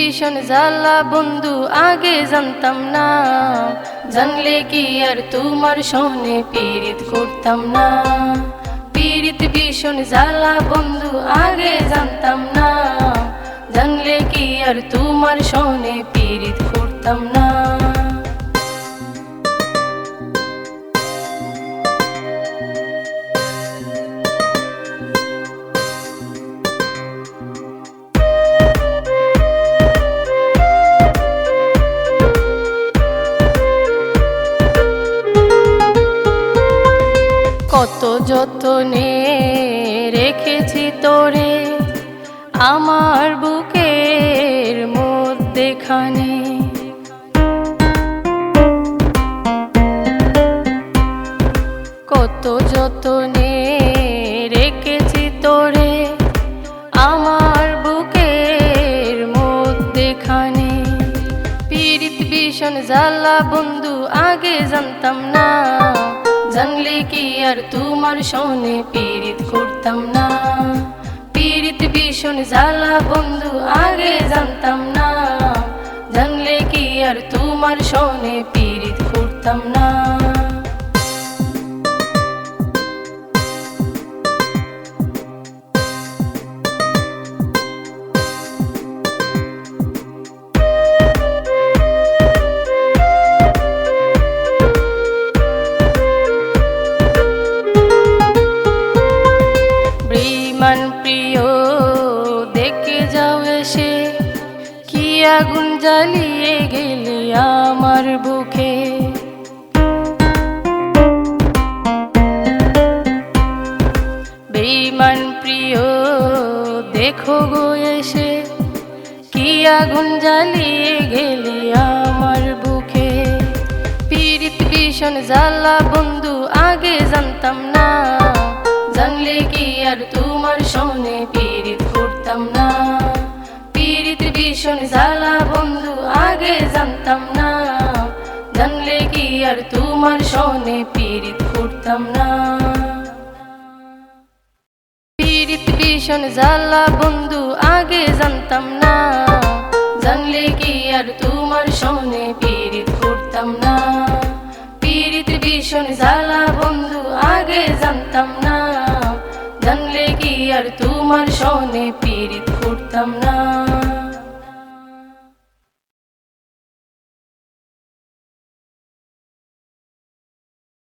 ভীষণ জ্বালা বন্ধু আগে জানতাম না, জানলে কি আর তোমার সনে পীড়িত করতাম না। পীড়িত ভীষণ জ্বালা বন্ধু আগে জানতাম না, জানলে কি আর তোমার সনে পীড়িত করতাম না। কত যতনে রেখেছি তোরে আমার বুকের মধ্যেখানে, কত যতনে রেখেছি তোরে আমার বুকের মধ্যেখানে। পীড়িত ভীষণ জ্বালা বন্ধু আগে জানতাম না, জানলে কি আর তোমার সনে পীড়িত করতাম না। পীড়িত ভীষণ জ্বালা বন্ধু আগে জানতাম না, জানলে কি আর তোমার সনে পীড়িত করতাম না। প্রিয় দেখে যাও এসে, কি আগুন জ্বালিয়ে গেলে আমার বুকে। বেঈমান প্রিয় দেখো গো এসে, কি আগুন জ্বালিয়ে গেলে আমার বুকে। পীড়িত ভীষণ জ্বালা বন্ধু আগে জানতাম না, জানলে কি আর তোমার সনে পীড়িত করতাম না। পীড়িত ভীষণ জ্বালা বন্ধু আগে জানতাম না, জানলে কি আর তোমার সনে পীড়িত করতাম না। পীড়িত ভীষণ জ্বালা বন্ধু আগে জানতাম না, জানলে কি আর তোমার সনে পীড়িত করতাম না। পীড়িত ভীষণ জ্বালা বন্ধু আগে জানতাম না, জানলে কি আর তোমার সনে পীড়িত করতাম না।